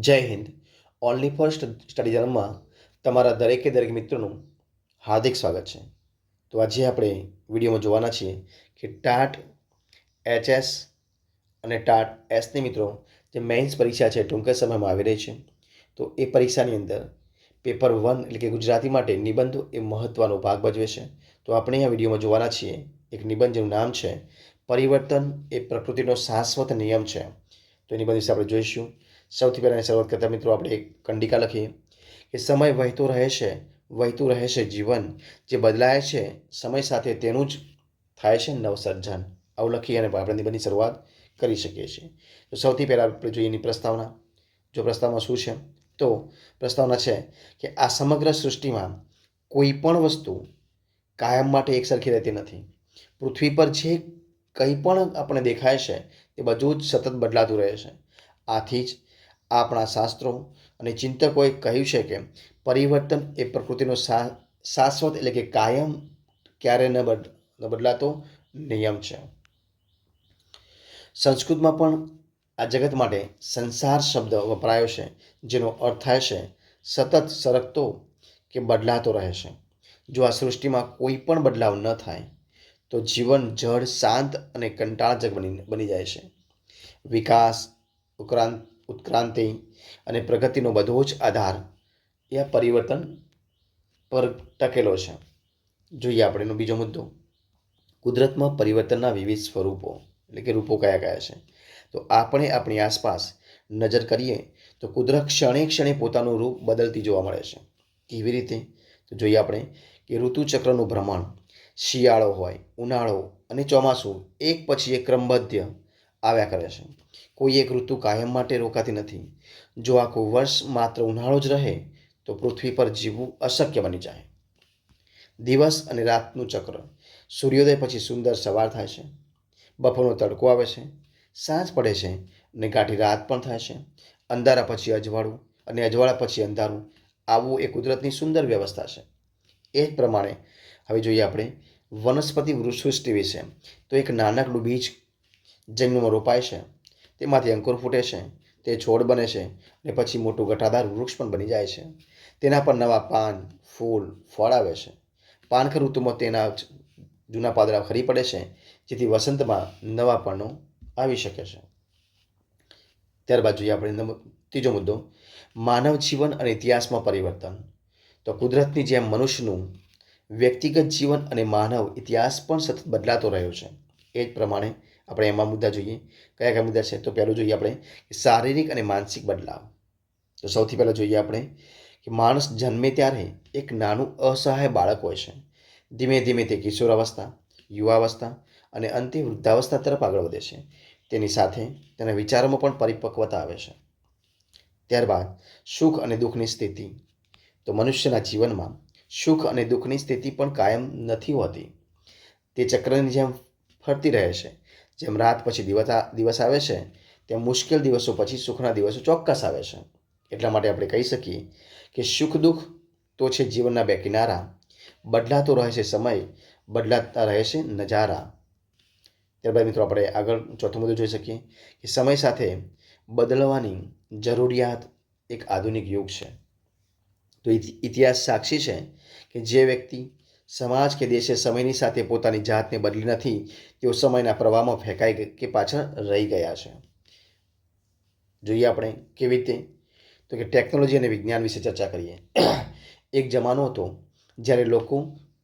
જય Hind. Only for study જર્નલમાં તમારા દરેક મિત્રોનું હાર્દિક સ્વાગત છે. તો આજે આપણે વિડીયોમાં જોવાના છીએ કે ટાટ એચએસ અને ટાટ એસની મિત્રો જે મેઇન્સ પરીક્ષા છે ટૂંક જ સમયમાં આવી રહી છે. તો એ પરીક્ષાની અંદર પેપર 1 એટલે કે ગુજરાતી માટે નિબંધો એ મહત્ત્વનો ભાગ ભજવે છે. તો આપણે આ વિડીયોમાં જોવાના છીએ એક નિબંધ જેનું નામ છે પરિવર્તન એ પ્રકૃતિનો શાશ્વત નિયમ છે. તો એની બધી વિશે આપણે જોઈશું. સૌથી પહેલાં શરૂઆત કરતા મિત્રો આપણે એક કંડિકા લખીએ કે સમય વહેતું રહે છે જીવન જે બદલાય છે સમય સાથે તેનું જ થાય છે નવસર્જન. આવું લખી અને આપણે નિબંધની શરૂઆત કરી શકીએ છીએ. તો સૌથી પહેલાં આપણે જોઈએ એની પ્રસ્તાવના. જો પ્રસ્તાવના શું છે તો પ્રસ્તાવના છે કે આ સમગ્ર સૃષ્ટિમાં કોઈ પણ વસ્તુ કાયમ માટે એકસરખી રહેતી નથી. પૃથ્વી પર જે કંઈ પણ આપણે દેખાય છે તે બધું જ સતત બદલાતું રહે છે. આથી જ આપણા શાસ્ત્રો અને ચિંતકોએ કહ્યું છે કે પરિવર્તન એ પ્રકૃતિનો શાશ્વત એટલે કે કાયમ ક્યારે ન બદલાતો નિયમ છે. સંસ્કૃતમાં પણ આ જગત માટે સંસાર શબ્દ વપરાયો છે જેનો અર્થ થાય છે સતત સરકતો કે બદલાતો રહે છે. જો આ સૃષ્ટિમાં કોઈ પણ બદલાવ ન થાય તો જીવન જડ શાંત અને કંટાળજનક બની જાય છે. વિકાસ ઉત્ક્રાંતિ અને પ્રગતિનો બધો જ આધાર એ આ પરિવર્તન પર ટકેલો છે. જોઈએ આપણે એનો બીજો મુદ્દો. કુદરતમાં પરિવર્તનના વિવિધ સ્વરૂપો એટલે કે રૂપો કયા કયા છે. તો આપણે આપણી આસપાસ નજર કરીએ તો કુદરત ક્ષણે ક્ષણે પોતાનું રૂપ બદલતી જોવા મળે છે. કેવી રીતે? તો જોઈએ આપણે કે ઋતુચક્રનું ભ્રમણ, શિયાળો હોય, ઉનાળો અને ચોમાસું એક પછી એક ક્રમબદ્ધ આવ્યા કરે છે. કોઈ એક ઋતુ કાયમ માટે રોકાતી નથી. જો આખું વર્ષ માત્ર ઉનાળો જ રહે તો પૃથ્વી પર જીવવું અશક્ય બની જાય. દિવસ અને રાતનું ચક્ર. સૂર્યોદય પછી સુંદર સવાર થાય છે, બપોરનો તડકો આવે છે, સાંજ પડે છે અને ગાઢી રાત પણ થાય છે. અંધારા પછી અજવાળું અને અજવાળા પછી અંધારું. આવું એ કુદરતની સુંદર વ્યવસ્થા છે. એ જ પ્રમાણે હવે જોઈએ આપણે વનસ્પતિ સૃષ્ટિ વિશે. તો એક નાનકડું બીજ જમીનમાં રોપાય છે, તેમાંથી અંકુર ફૂટે છે, તે છોડ બને છે અને પછી મોટું ઘટાદાર વૃક્ષ પણ બની જાય છે. તેના પર નવા પાન, ફૂલ, ફળ આવે છે. પાનખર ઋતુમાં તેના જૂના પાંદડા ખરી પડે છે જેથી વસંતમાં નવા પાનો આવી શકે છે. ત્યારબાદ જોઈએ આપણે ત્રીજો મુદ્દો, માનવ જીવન અને ઇતિહાસમાં પરિવર્તન. તો કુદરતની જેમ મનુષ્યનું વ્યક્તિગત જીવન અને માનવ ઇતિહાસ પણ સતત બદલાતો રહ્યો છે. એ જ પ્રમાણે આપણે એમાં મુદ્દા જોઈએ. કયા કયા મુદ્દા છે? તો પહેલું જોઈએ આપણે શારીરિક અને માનસિક બદલાવ. તો સૌથી પહેલાં જોઈએ આપણે કે માણસ જન્મે ત્યારે એક નાનું અસહાય બાળક હોય છે. ધીમે ધીમે તે કિશોરાવસ્થા, યુવાવસ્થા અને અંતે વૃદ્ધાવસ્થા તરફ આગળ વધે છે. તેની સાથે તેના વિચારોમાં પણ પરિપક્વતા આવે છે. ત્યારબાદ સુખ અને દુઃખની સ્થિતિ. તો મનુષ્યના જીવનમાં સુખ અને દુઃખની સ્થિતિ પણ કાયમ નથી હોતી. તે ચક્રની જેમ ફરતી રહે છે. જેમ રાત પછી દિવસ આવે છે તેમ મુશ્કેલ દિવસો પછી સુખના દિવસો ચોક્કસ આવે છે. એટલા માટે આપણે કહી શકીએ કે સુખ દુઃખ તો છે જીવનના બે કિનારા. બદલાતો રહે છે સમય, બદલાતા રહે છે નજારા. ત્યારબાદ મિત્રો આપણે આગળ ચોથો મુદ્દો જોઈ શકીએ કે સમય સાથે બદલવાની જરૂરિયાત એક આધુનિક યુગ છે. તો ઇતિહાસ સાક્ષી છે કે જે વ્યક્તિ સમાજ કે દેશે સમયની સાથે પોતાની જાતને બદલી નથી તેઓ સમયના પ્રવાહમાં ફેંકાઈ કે પાછળ રહી ગયા છે. જોઈએ આપણે કેવી રીતે? તો કે ટેકનોલોજી અને વિજ્ઞાન વિશે ચર્ચા કરીએ. એક જમાનો હતો જ્યારે લોકો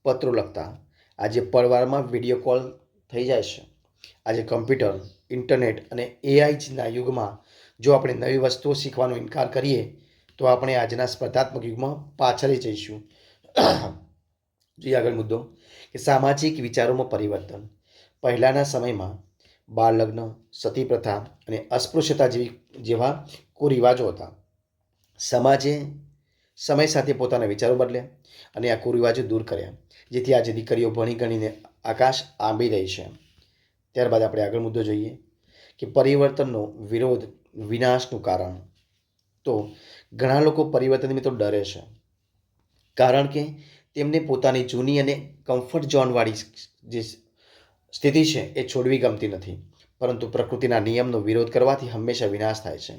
પત્રો લખતા. આજે પળવારમાં વિડીયો કોલ થઈ જાય છે. આજે કમ્પ્યુટર, ઇન્ટરનેટ અને એઆઈના યુગમાં જો આપણે નવી વસ્તુઓ શીખવાનો ઇનકાર કરીએ તો આપણે આજના સ્પર્ધાત્મક યુગમાં પાછળ જઈશું. જોઈએ આગળ મુદ્દો કે સામાજિક વિચારોમાં પરિવર્તન. પહેલાંના સમયમાં બાળ લગ્ન, સતી પ્રથા અને અસ્પૃશ્યતા જેવા કુરિવાજો હતા. સમાજે સમય સાથે પોતાના વિચારો બદલ્યા અને આ કુરિવાજો દૂર કર્યા, જેથી આજે દીકરીઓ ભણી ગણીને આકાશ આંબી રહી છે. ત્યારબાદ આપણે આગળ મુદ્દો જોઈએ કે પરિવર્તનનો વિરોધ, વિનાશનું કારણ. તો ઘણા લોકો પરિવર્તનથી મિત્રો ડરે છે, કારણ કે તેમને પોતાની જૂની અને કમ્ફર્ટ ઝોનવાળી જે સ્થિતિ છે એ છોડવી ગમતી નથી. પરંતુ પ્રકૃતિના નિયમનો વિરોધ કરવાથી હંમેશા વિનાશ થાય છે.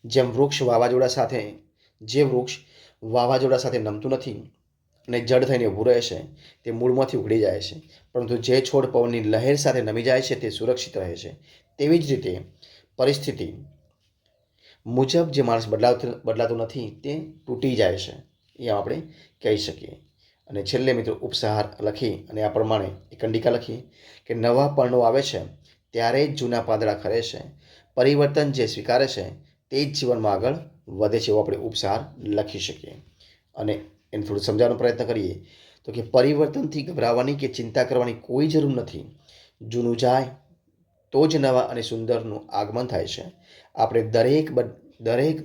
જે વૃક્ષ વાવાઝોડા સાથે નમતું નથી અને જડ થઈને ઊભું રહે છે તે મૂળમાંથી ઉખડી જાય છે, પરંતુ જે છોડ પવનની લહેર સાથે નમી જાય છે તે સુરક્ષિત રહે છે. તેવી જ રીતે પરિસ્થિતિ મુજબ જે માણસ બદલાતો નથી તે તૂટી જાય છે, એ આપણે કહી શકીએ. અને છેલ્લે મિત્રો ઉપસંહાર લખી અને આ પ્રમાણે એક કંડિકા લખી કે નવા પર્ણો આવે છે ત્યારે જ જૂના પાંદડા ખરે છે, પરિવર્તન જે સ્વીકારે છે તે જ જીવનમાં આગળ વધે છે, એવો આપણે ઉપસંહાર લખી શકીએ. અને એને થોડું સમજાવવાનો પ્રયત્ન કરીએ તો કે પરિવર્તનથી ગભરાવાની કે ચિંતા કરવાની કોઈ જરૂર નથી. જૂનું જાય તો જ નવા અને સુંદરનું આગમન થાય છે. આપણે દરેક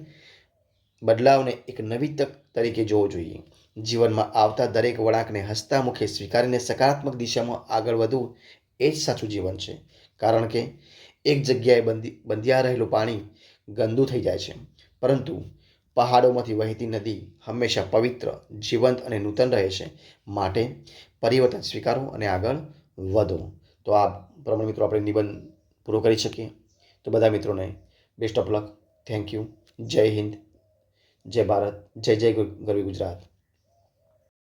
બદલાવને એક નવી તક તરીકે જોવો જોઈએ. જીવનમાં આવતા દરેક વળાંકને હસતા મુખે સ્વીકારીને સકારાત્મક દિશામાં આગળ વધવું એ જ સાચું જીવન છે. કારણ કે એક જગ્યાએ બંધિયા રહેલું પાણી ગંદુ થઈ જાય છે, પરંતુ પહાડોમાંથી વહેતી નદી હંમેશા પવિત્ર, જીવંત અને નૂતન રહે છે. માટે પરિવર્તન સ્વીકારો અને આગળ વધો. તો આ પ્રમાણે મિત્રો આપણે નિબંધ પૂરો કરી શકીએ. તો બધા મિત્રોને best of luck. Thank you. જય હિન્દ, જય ભારત, જય જય ગરવી ગુજરાત.